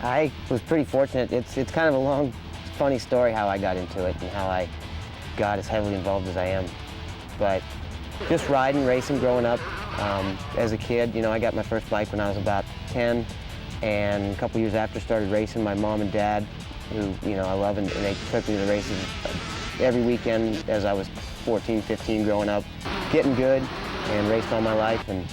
I was pretty fortunate. It's kind of a long, funny story how I got into it and how I got as heavily involved as I am. But just riding, racing growing up. As a kid, I got my first bike when I was about 10, and a couple years after started racing. My mom and dad, who I love, and they took me to races every weekend as I was 14, 15 growing up. Getting good and raced all my life and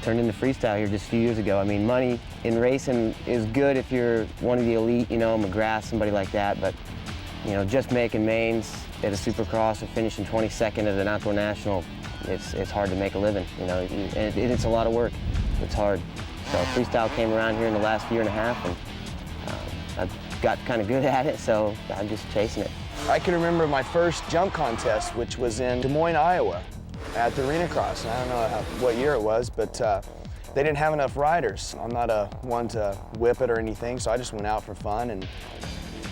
turned into freestyle here just a few years ago. I mean, money in racing is good if you're one of the elite, McGrath, somebody like that, but just making mains at a supercross and finishing 22nd at an outdoor national, it's hard to make a living, and it's a lot of work. It's hard. So freestyle came around here in the last year and a half, and I've got kind of good at it, so I'm just chasing it. I can remember my first jump contest, which was in Des Moines, Iowa, at the arena cross. And I don't know what year it was, but they didn't have enough riders. I'm not one to whip it or anything, so I just went out for fun and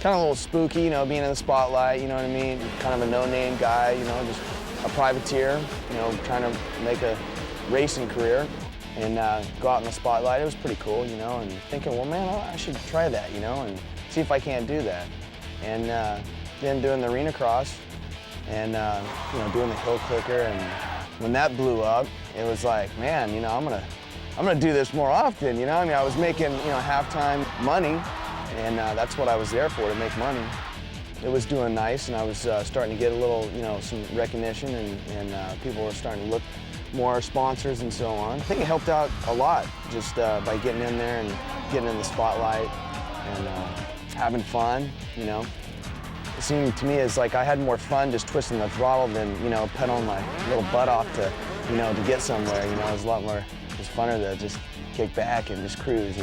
kind of a little spooky, being in the spotlight, you know what I mean? Kind of a no-name guy, just a privateer, trying to make a racing career and go out in the spotlight. It was pretty cool, and thinking, well, man, I should try that, and see if I can't do that. And then doing the arena cross and, doing the hill clicker, and when that blew up, it was like, man, I'm gonna do this more often, I was making, halftime money, and that's what I was there for, to make money. It was doing nice, and I was starting to get a little, some recognition, and people were starting to look more sponsors and so on. I think it helped out a lot just by getting in there and getting in the spotlight and having fun, It seemed to me as like I had more fun just twisting the throttle than, pedaling my little butt off to, to get somewhere, It was a lot more, it was funner to just kick back and just cruise,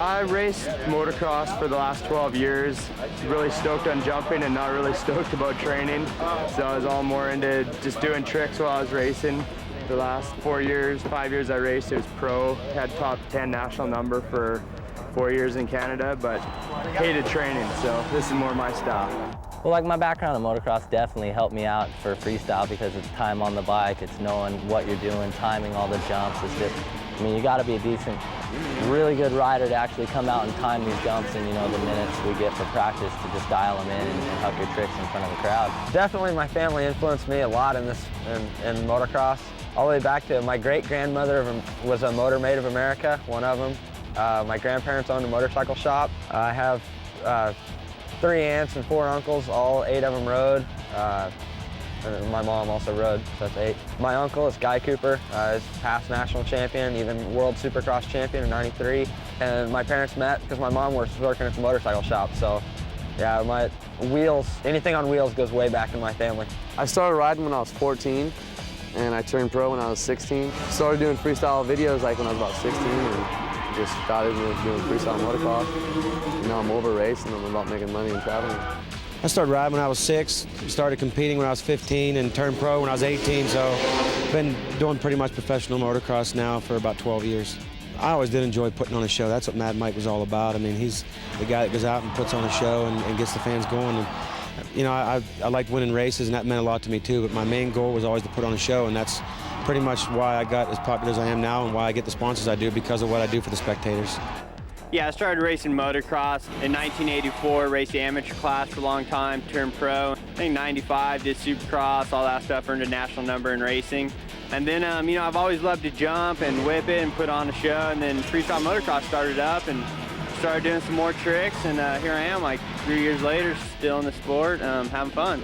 I raced motocross for the last 12 years. Really stoked on jumping and not really stoked about training. So I was all more into just doing tricks while I was racing. The last 5 years I raced, it was pro. Had top 10 national number for 4 years in Canada, but hated training, so this is more my style. Well, like my background in motocross definitely helped me out for freestyle because it's time on the bike, it's knowing what you're doing, timing all the jumps. It's just, you got to be a decent, really good rider to actually come out and time these jumps and, the minutes we get for practice to just dial them in and huck your tricks in front of the crowd. Definitely my family influenced me a lot in motocross. All the way back to my great-grandmother was a Motor Maid of America, one of them. My grandparents owned a motorcycle shop. I have 3 aunts and 4 uncles, all 8 of them rode. And my mom also rode, so that's 8. My uncle is Guy Cooper, is past national champion, even world supercross champion in '93. And my parents met because my mom was working at the motorcycle shop, so yeah, my wheels, anything on wheels goes way back in my family. I started riding when I was 14, and I turned pro when I was 16. Started doing freestyle videos like when I was about 16, and just got into doing freestyle motocross. Now I'm over racing, I'm about making money and traveling. I started riding when I was 6, started competing when I was 15, and turned pro when I was 18, so I've been doing pretty much professional motocross now for about 12 years. I always did enjoy putting on a show. That's what Mad Mike was all about. I mean, he's the guy that goes out and puts on a show and gets the fans going. And, I liked winning races, and that meant a lot to me too, but my main goal was always to put on a show, and that's pretty much why I got as popular as I am now and why I get the sponsors I do, because of what I do for the spectators. Yeah, I started racing motocross in 1984, raced the amateur class for a long time, turned pro. I think 95, did supercross, all that stuff, earned a national number in racing. And then, I've always loved to jump and whip it and put on a show, and then freestyle motocross started up and started doing some more tricks, and here I am, like 3 years later, still in the sport, having fun.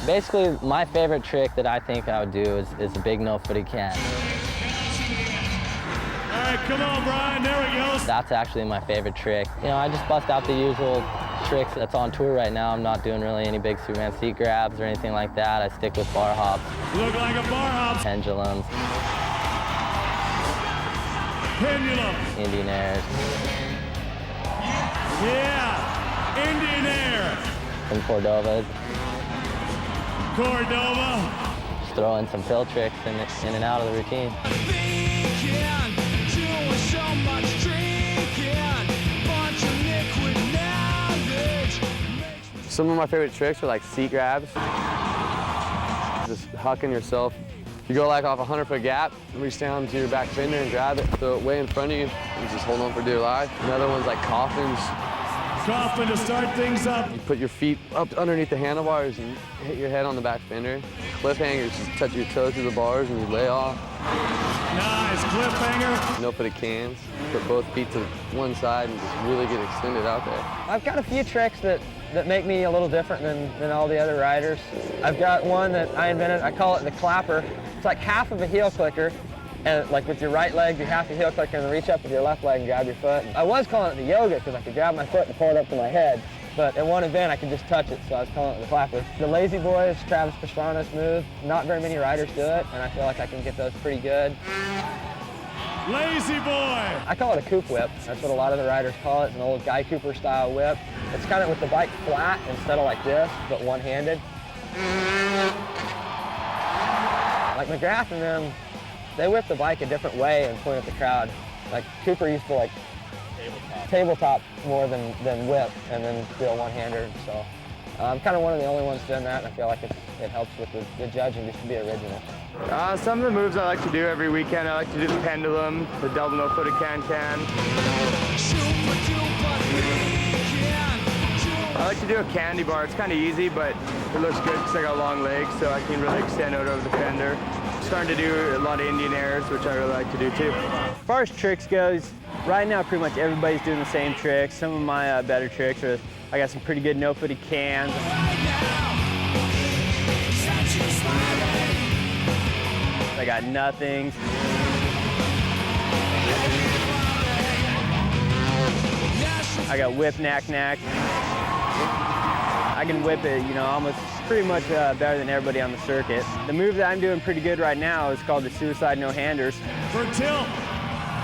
Basically, my favorite trick that I think I would do is a big no-footy can. All right, come on, Brian, there we go. That's actually my favorite trick. I just bust out the usual tricks that's on tour right now. I'm not doing really any big Superman seat grabs or anything like that. I stick with bar hops. You look like a bar hop. Pendulums. Pendulum. Indian airs. Yeah, Indian air. Some Cordovas. Cordova. Just throw in some pill tricks in and out of the routine. Some of my favorite tricks are like seat grabs. Just hucking yourself. You go like off a 100-foot gap, reach down to your back fender and grab it, throw it way in front of you, and just hold on for dear life. Another one's like coffins. Coffin to start things up. You put your feet up underneath the handlebars and hit your head on the back fender. Cliffhangers, just touch your toe through the bars and you lay off. Nice cliffhanger. No-footed cans. Put both feet to one side and just really get extended out there. I've got a few tricks that make me a little different than all the other riders. I've got one that I invented, I call it the clapper. It's like half of a heel clicker, and like with your right leg, you half a heel clicker and then reach up with your left leg and grab your foot. I was calling it the yoga because I could grab my foot and pull it up to my head, but in one event I could just touch it, so I was calling it the clapper. The lazy boy is Travis Pastrana's move. Not very many riders do it, and I feel like I can get those pretty good. Lazy boy. I call it a coupe whip. That's what a lot of the riders call it. It's an old Guy Cooper style whip. It's kind of with the bike flat instead of like this, but one-handed. Like McGrath and them, they whip the bike a different way and point at the crowd. Like Cooper used to like tabletop more than whip and then do a one-hander. So I'm kind of one of the only ones doing that, and I feel like it helps with the judging just to be original. Some of the moves I like to do every weekend, I like to do the pendulum, the double no-footed can-can. I like to do a candy bar. It's kind of easy, but it looks good because I got long legs, so I can really extend out over the fender. Starting to do a lot of Indian airs, which I really like to do too. As far as tricks goes, right now pretty much everybody's doing the same tricks. Some of my better tricks are, I got some pretty good no-footed cans. I got nothings. I got whip knack-knack. I can whip it, you know, almost pretty much better than everybody on the circuit. The move that I'm doing pretty good right now is called the suicide no-handers. For tilt.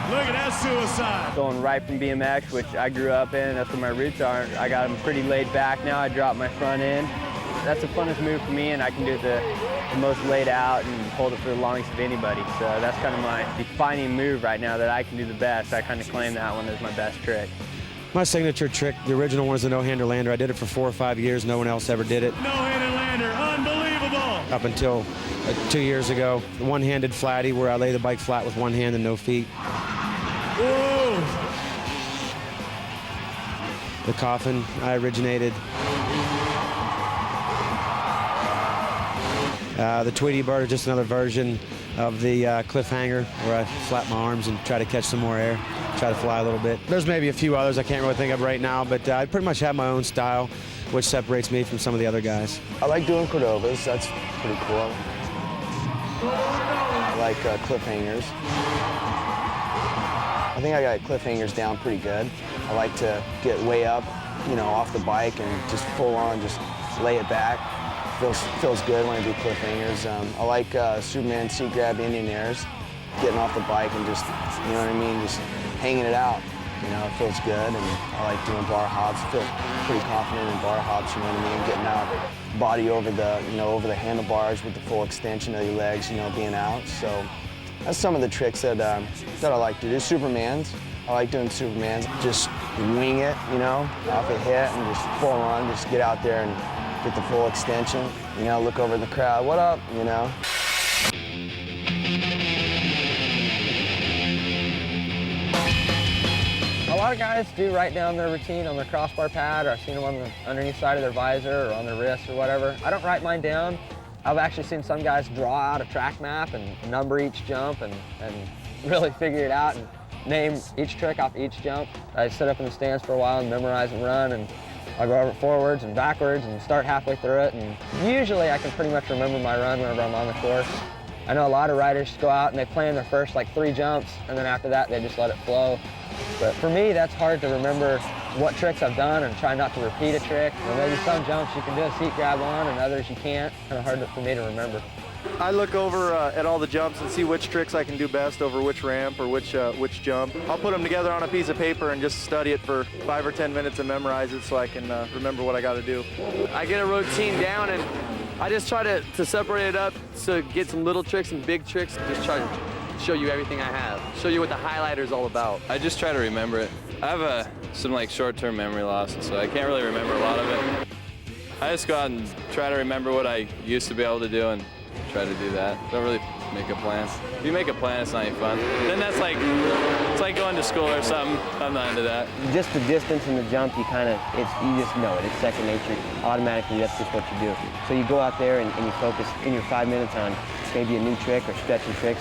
Look at that suicide. Going right from BMX, which I grew up in, that's where my roots are. I got them pretty laid back now. I drop my front end. That's the funnest move for me, and I can do it the most laid out and hold it for the longest of anybody. So that's kind of my defining move right now that I can do the best. I kind of claim that one as my best trick. My signature trick, the original one, is the no-hander lander. I did it for 4 or 5 years. No one else ever did it. No-handed lander, unbelievable. Up until 2 years ago, the one-handed flatty, where I lay the bike flat with one hand and no feet. Whoa. The coffin, I originated. The Tweety Bird is just another version of the cliffhanger, where I flap my arms and try to catch some more air, try to fly a little bit. There's maybe a few others I can't really think of right now, but I pretty much have my own style, which separates me from some of the other guys. I like doing Cordovas. That's pretty cool. I like cliffhangers. I think I got cliffhangers down pretty good. I like to get way up, you know, off the bike and just full on, just lay it back. Feels good when I do cliffhangers. I like Superman seat grab Indian airs, getting off the bike and just, you know what I mean, just hanging it out. You know, it feels good, and I like doing bar hops. I feel pretty confident in bar hops, you know what I mean, getting out, body over the, you know, over the handlebars with the full extension of your legs, you know, being out. So that's some of the tricks that I like to do. Supermans. I like doing Supermans. Just wing it, you know, off a hit and just full on, just get out there and get the full extension, you know, look over the crowd, what up, you know? A lot of guys do write down their routine on their crossbar pad, or I've seen them on the underneath side of their visor or on their wrist or whatever. I don't write mine down. I've actually seen some guys draw out a track map and number each jump and really figure it out and name each trick off each jump. I sit up in the stands for a while and memorize and run, and I'll go over it forwards and backwards and start halfway through it, and usually I can pretty much remember my run whenever I'm on the course. I know a lot of riders go out and they plan their first like 3 jumps, and then after that they just let it flow. But for me, that's hard to remember what tricks I've done and try not to repeat a trick. Or maybe some jumps you can do a seat grab on and others you can't. Kind of hard for me to remember. I look over at all the jumps and see which tricks I can do best over which ramp or which jump. I'll put them together on a piece of paper and just study it for 5 or 10 minutes and memorize it so I can remember what I got to do. I get a routine down and I just try to separate it up to get some little tricks and big tricks. Just try to show you everything I have, show you what the highlighter is all about. I just try to remember it. I have some like short-term memory loss, so I can't really remember a lot of it. I just go out and try to remember what I used to be able to do and try to do that. Don't really make a plan. If you make a plan, it's not any fun. Then that's like, it's like going to school or something. I'm not into that. Just the distance and the jump, you just know it. It's second nature. Automatically, that's just what you do. So you go out there and you focus in your 5 minutes on maybe a new trick or stretching tricks.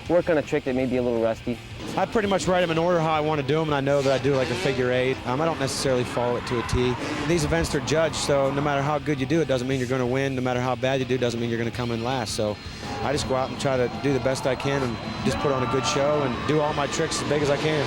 Work on a trick that may be a little rusty. I pretty much write them in order how I want to do them, and I know that I do like a figure eight. I don't necessarily follow it to a T. These events are judged, so no matter how good you do, it doesn't mean you're going to win. No matter how bad you do, it doesn't mean you're going to come in last. So I just go out and try to do the best I can and just put on a good show and do all my tricks as big as I can.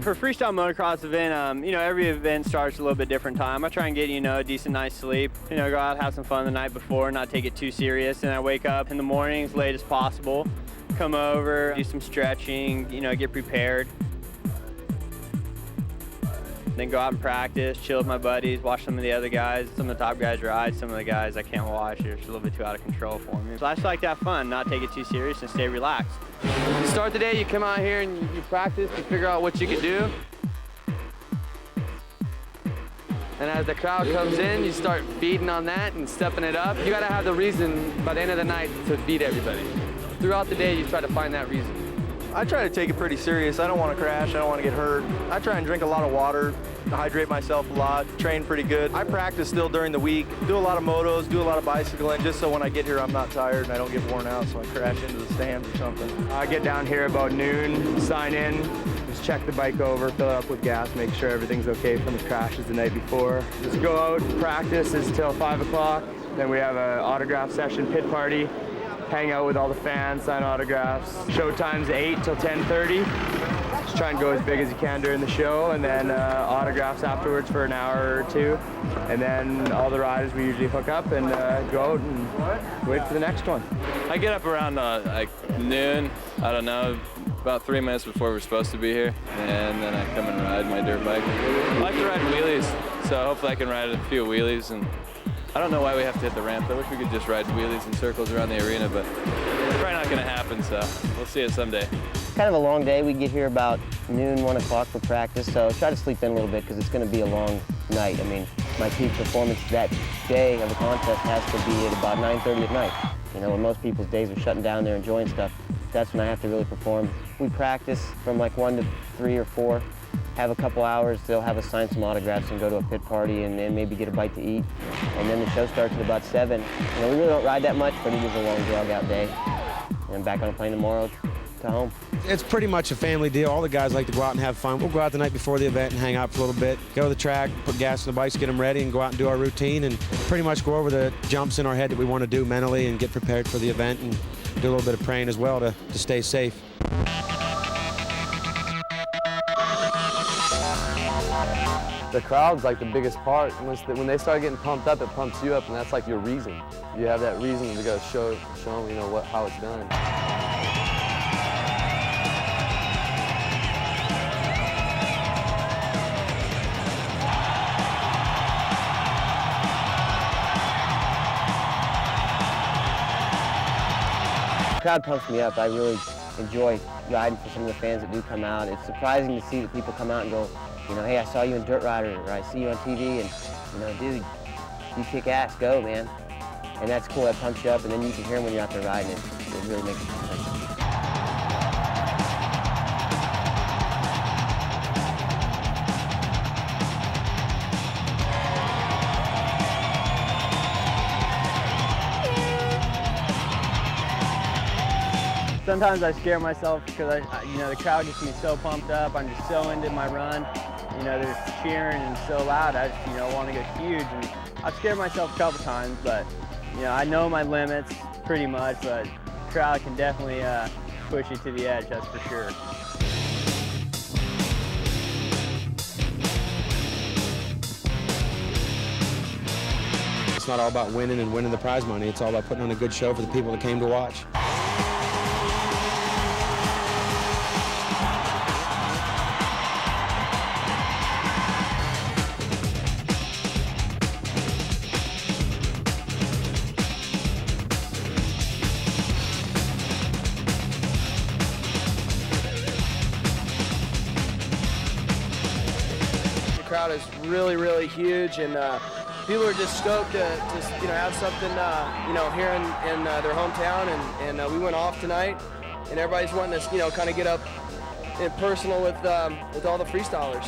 For freestyle motocross event, every event starts a little bit different time. I try and get, a decent night's sleep. Go out, have some fun the night before, not take it too serious. And I wake up in the morning as late as possible, come over, do some stretching, get prepared. Then go out and practice, chill with my buddies, watch some of the other guys. Some of the top guys ride, some of the guys I can't watch. They're just a little bit too out of control for me. So I just like to have fun, not take it too serious, and stay relaxed. You start the day, you come out here and you practice to figure out what you can do. And as the crowd comes in, you start feeding on that and stepping it up. You gotta have the reason by the end of the night to beat everybody. Throughout the day, you try to find that reason. I try to take it pretty serious. I don't want to crash. I don't want to get hurt. I try and drink a lot of water, hydrate myself a lot, train pretty good. I practice still during the week, do a lot of motos, do a lot of bicycling, just so when I get here I'm not tired and I don't get worn out so I crash into the stands or something. I get down here about noon, sign in, just check the bike over, fill it up with gas, make sure everything's okay from the crashes the night before. Just go out, practice is till 5 o'clock. Then we have an autograph session, pit party. Hang out with all the fans, sign autographs. Show time's 8 till 10:30. Just try and go as big as you can during the show, and then autographs afterwards for an hour or two. And then all the riders, we usually hook up and go out and wait for the next one. I get up around like noon, I don't know, about 3 minutes before we're supposed to be here, and then I come and ride my dirt bike. I like to ride wheelies, so hopefully I can ride a few wheelies. And I don't know why we have to hit the ramp. I wish we could just ride wheelies in circles around the arena, but it's probably not going to happen, so we'll see it someday. Kind of a long day. We get here about noon, 1 o'clock for practice, so try to sleep in a little bit because it's going to be a long night. I mean, my peak performance that day of the contest has to be at about 9:30 at night. When most people's days are shutting down, they're enjoying stuff. That's when I have to really perform. We practice from like 1 to 3 or 4. Have a couple hours, they'll have us sign some autographs and go to a pit party and then maybe get a bite to eat. And then the show starts at about 7. We really don't ride that much, but it is a long drag out day. And I'm back on a plane tomorrow to home. It's pretty much a family deal. All the guys like to go out and have fun. We'll go out the night before the event and hang out for a little bit, go to the track, put gas in the bikes, get them ready, and go out and do our routine and pretty much go over the jumps in our head that we want to do mentally and get prepared for the event and do a little bit of praying as well to stay safe. The crowd's like the biggest part. When they start getting pumped up, it pumps you up, and that's like your reason. You have that reason to go show them, how it's done. The crowd pumps me up. I really enjoy riding for some of the fans that do come out. It's surprising to see that people come out and go, hey, I saw you in Dirt Rider, or I see you on TV, and, dude, you kick ass, go, man. And that's cool, that pumps you up, and then you can hear them when you're out there riding it. It really makes a difference. Sometimes I scare myself because the crowd gets me so pumped up. I'm just so into my run. They're cheering and so loud. I just, want to go huge. And I've scared myself a couple times, but I know my limits pretty much. But the crowd can definitely push you to the edge. That's for sure. It's not all about winning and winning the prize money. It's all about putting on a good show for the people that came to watch. crowd is really, really huge, and people are just stoked to have something here in their hometown, and we went off tonight, and everybody's wanting to kind of get up and personal with all the freestylers.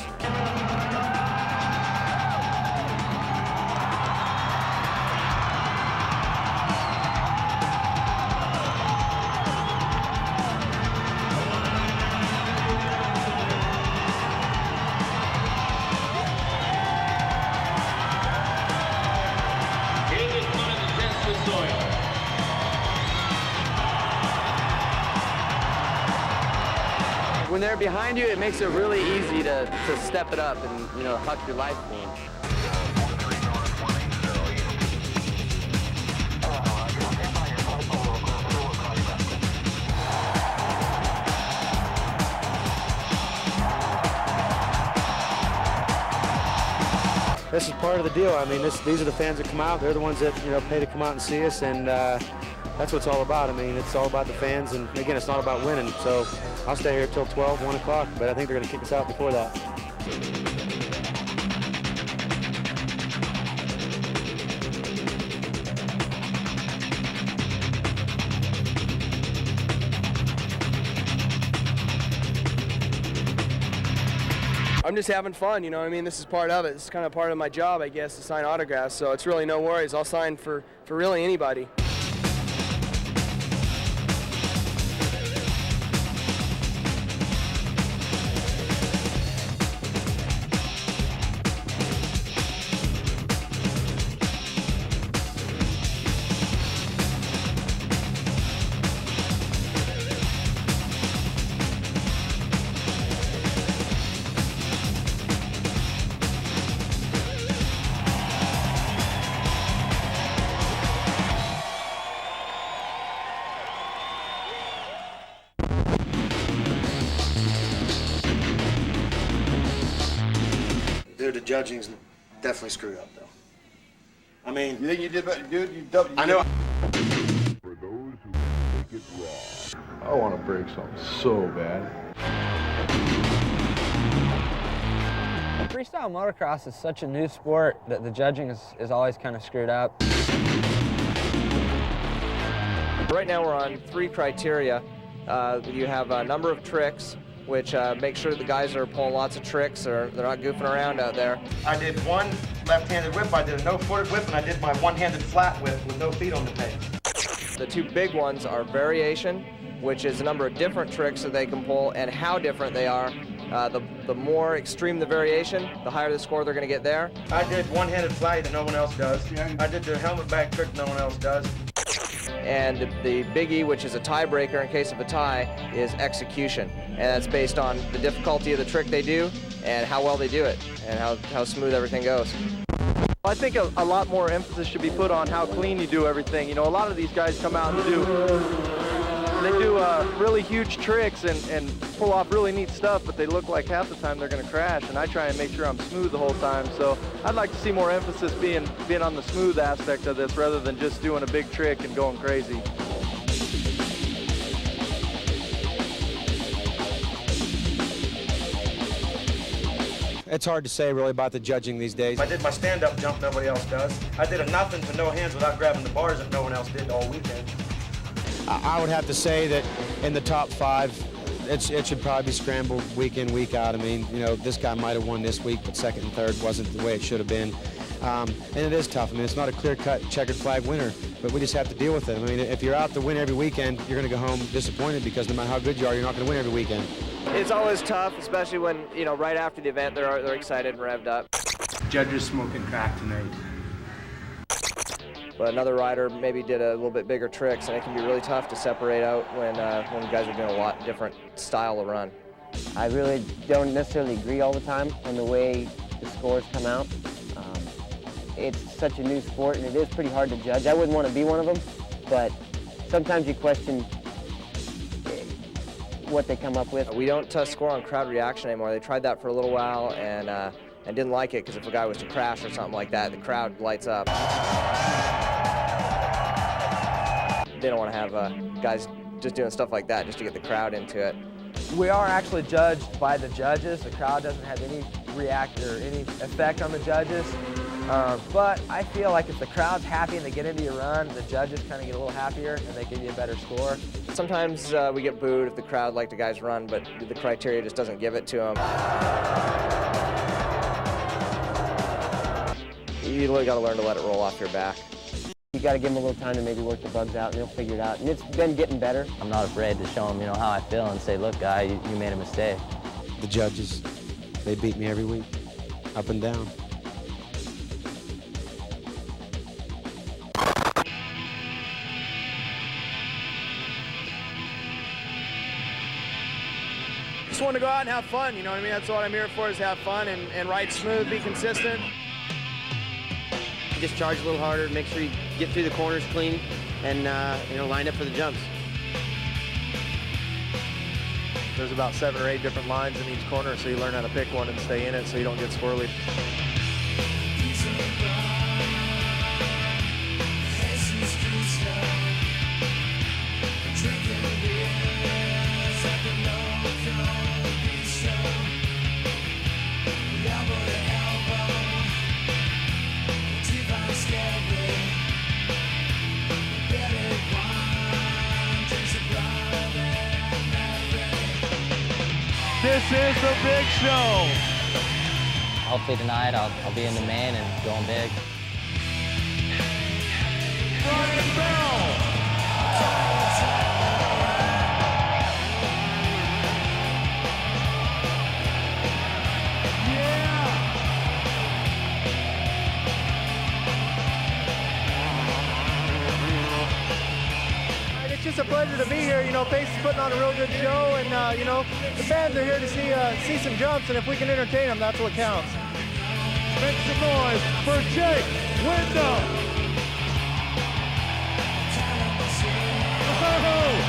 When they're behind you, it makes it really easy to step it up and, huck your life for them. This is part of the deal. I mean, these are the fans that come out. They're the ones that pay to come out and see us, and that's what it's all about. I mean, it's all about the fans, and again, it's not about winning. So I'll stay here till 12, 1 o'clock, but I think they're going to kick us out before that. I'm just having fun, I mean, this is part of it. This is kind of part of my job, I guess, to sign autographs, so it's really no worries. I'll sign for really anybody. Dude, the judging's definitely screwed up, though. I mean... You think you did better? Dude, I know. For those who make it raw. I want to break something so bad. Freestyle motocross is such a new sport that the judging is always kind of screwed up. Right now we're on 3 criteria. You have a number of tricks, which make sure the guys are pulling lots of tricks or they're not goofing around out there. I did one left-handed whip, I did a no-footed whip, and I did my one-handed flat whip with no feet on the pegs. The 2 big ones are variation, which is a number of different tricks that they can pull and how different they are. The more extreme the variation, the higher the score they're going to get there. I did one-handed flat that no one else does. I did the helmet back trick no one else does. And the biggie, which is a tiebreaker in case of a tie, is execution. And that's based on the difficulty of the trick they do and how well they do it and how smooth everything goes. I think a lot more emphasis should be put on how clean you do everything. A lot of these guys come out and do really huge tricks and pull off really neat stuff, but they look like half the time they're going to crash, and I try and make sure I'm smooth the whole time. So I'd like to see more emphasis being on the smooth aspect of this rather than just doing a big trick and going crazy. It's hard to say really about the judging these days. I did my stand-up jump nobody else does. I did a nothing to no hands without grabbing the bars that no one else did all weekend. I would have to say that in the top 5, it should probably be scrambled week in, week out. I mean, this guy might have won this week, but second and third wasn't the way it should have been. And it is tough. I mean, it's not a clear-cut checkered flag winner, but we just have to deal with it. I mean, if you're out to win every weekend, you're going to go home disappointed because no matter how good you are, you're not going to win every weekend. It's always tough, especially when, right after the event, they're excited and revved up. Judges smoking crack tonight. But another rider maybe did a little bit bigger tricks, and it can be really tough to separate out when guys are doing a lot different style of run. I really don't necessarily agree all the time on the way the scores come out. It's such a new sport, and it is pretty hard to judge. I wouldn't want to be one of them, but sometimes you question what they come up with. We don't score on crowd reaction anymore. They tried that for a little while and didn't like it because if a guy was to crash or something like that, the crowd lights up. They don't want to have guys just doing stuff like that just to get the crowd into it. We are actually judged by the judges. The crowd doesn't have any react or any effect on the judges. But I feel like if the crowd's happy and they get into your run, the judges kind of get a little happier and they give you a better score. Sometimes we get booed if the crowd like the guy's run, but the criteria just doesn't give it to them. You really got to learn to let it roll off your back. You got to give them a little time to maybe work the bugs out, and they'll figure it out. And it's been getting better. I'm not afraid to show them, how I feel and say, look, guy, you made a mistake. The judges, they beat me every week, up and down. Just want to go out and have fun, you know what I mean? That's what I'm here for, is have fun and ride smooth, be consistent. Just charge a little harder, make sure you get through the corners clean, and line up for the jumps. There's about 7 or 8 different lines in each corner, so you learn how to pick one and stay in it so you don't get squirrely. This is the big show. Hopefully tonight I'll be in the main and going big. Brian Bell. It's just a pleasure to be here. Pace is putting on a real good show, and the fans are here to see some jumps, and if we can entertain them, that's what counts. Make some noise for Jake Wyndham. Oh.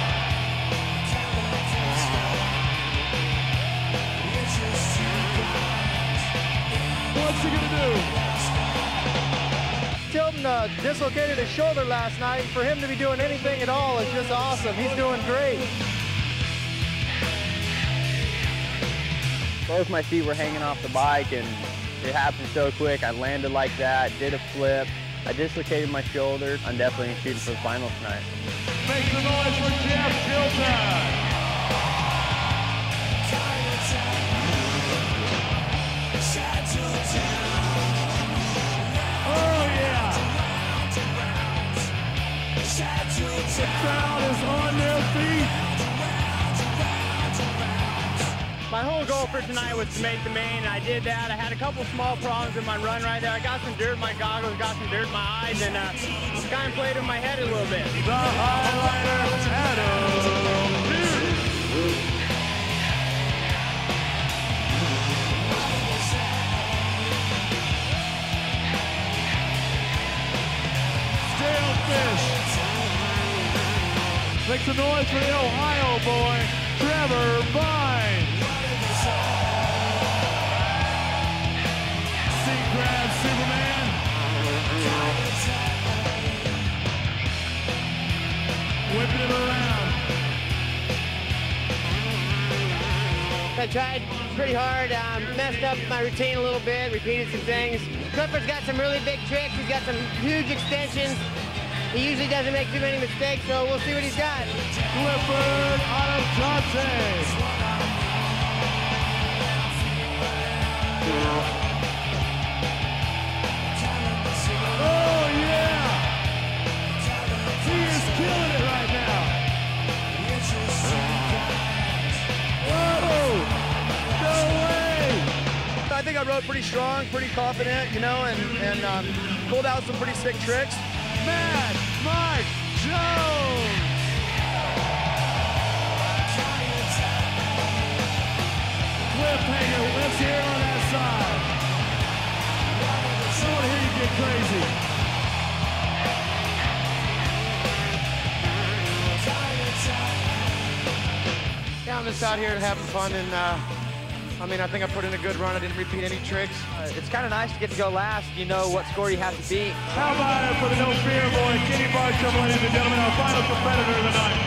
What's he gonna do? Tilton dislocated his shoulder last night. For him to be doing anything at all is just awesome. He's doing great. Both my feet were hanging off the bike, and it happened so quick. I landed like that, did a flip. I dislocated my shoulder. I'm definitely shooting for the finals tonight. Make some noise for Jeff Tilton. Oh, yeah. The crowd is on their feet. My whole goal for tonight was to make the main, and I did that. I had a couple small problems in my run right there. I got some dirt in my goggles, got some dirt in my eyes, and kind of played in my head a little bit. The highlighter, Adam Duke. Stale fish. Make some noise for the Ohio boy, Trevor Vine. Seat grab, Superman. Whipping it around. I tried pretty hard, messed up my routine a little bit, repeated some things. Clifford's got some really big tricks. He's got some huge extensions. He usually doesn't make too many mistakes, so we'll see what he's got. Clifford out of Johnson. Oh, yeah! He is killing it right now. Whoa! No way! I think I rode pretty strong, pretty confident, and pulled out some pretty sick tricks. Mad Mike Jones! Cliffhanger, let's hear it on that side. I want to hear you get crazy. Yeah, I'm just out here having fun, and I think I put in a good run. I didn't repeat any tricks. It's kind of nice to get to go last. You know what score you have to beat. How about it for the No Fear boy, Kenny Bartram, ladies and gentlemen, our final competitor of the night.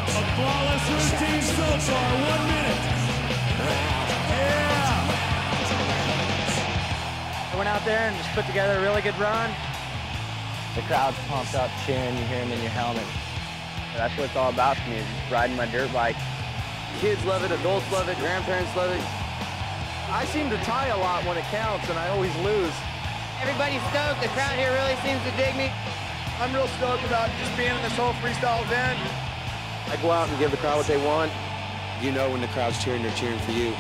A flawless votes are 1 minute. Yeah! I went out there and just put together a really good run. The crowd's pumped up, cheering, you hear them in your helmet. That's what it's all about for me, is just riding my dirt bike. Kids love it, adults love it, grandparents love it. I seem to tie a lot when it counts, and I always lose. Everybody's stoked. The crowd here really seems to dig me. I'm real stoked about just being in this whole freestyle event. I go out and give the crowd what they want. You know when the crowd's cheering, they're cheering for you.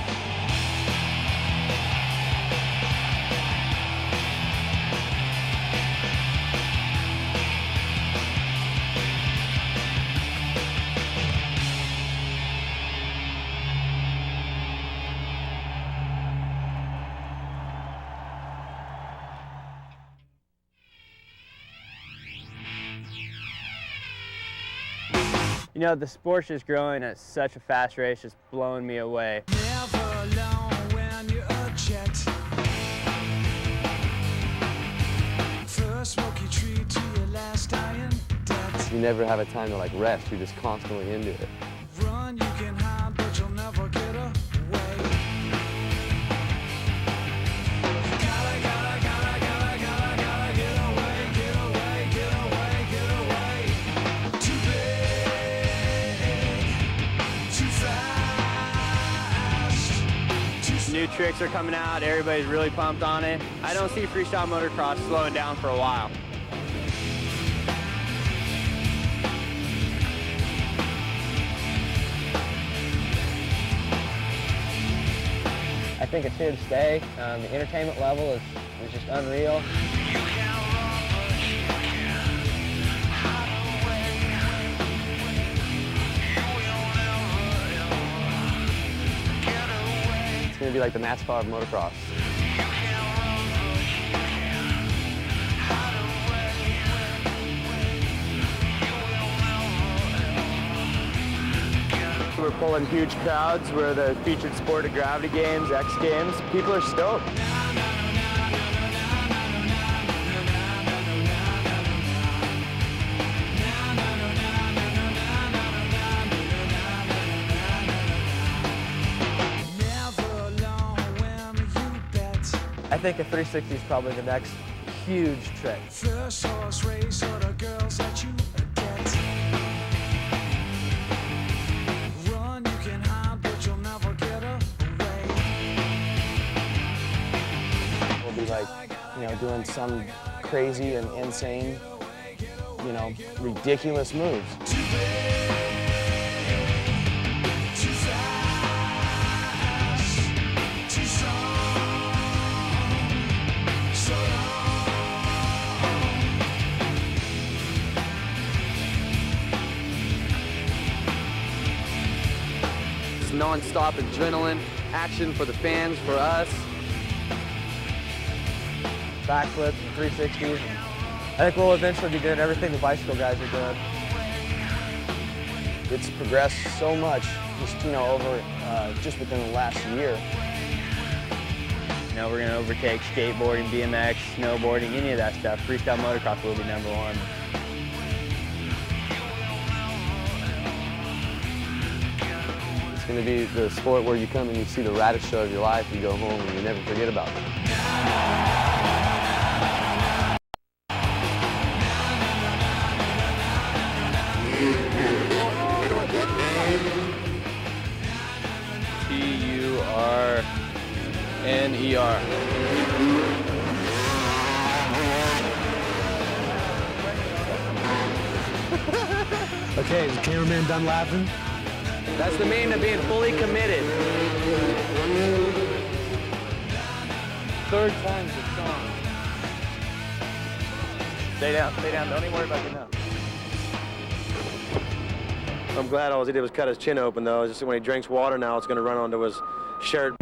You know, the sport's just growing at such a fast rate, it's just blowing me away. Never alone when you're a jet. First smoky tree to your last dying debt. You never have a time to like rest. You're just constantly into it. Run, you can hide, but you'll never get away. Gotta get away, get away, get away, get away. Too big, too fast. New tricks are coming out, everybody's really pumped on it. I don't see freestyle motocross slowing down for a while. I think it's here to stay. The entertainment level is just unreal. It's gonna be like the NASCAR of motocross. We're pulling huge crowds. We're the featured sport at Gravity Games, X Games. People are stoked. I think a 360 is probably the next huge trick. First horse race or the girls that you get. Run, you can hide, but you'll never get away. We'll be like, you know, doing some crazy and insane, you know, ridiculous moves. Non-stop adrenaline, action for the fans, for us. Backflips and 360s. I think we'll eventually be doing everything the bicycle guys are doing. It's progressed so much, just, you know, over just within the last year. You know, we're gonna overtake skateboarding, BMX, snowboarding, any of that stuff. Freestyle motocross will be #1. It's going to be the sport where you come and you see the raddest show of your life, you go home and you never forget about it. T-U-R-N-E-R. Okay, is the cameraman done laughing? That's the meaning of being fully committed. Third time's the charm. Stay down, don't even worry about your nose. I'm glad all he did was cut his chin open though. Just when he drinks water now, it's gonna run onto his shirt.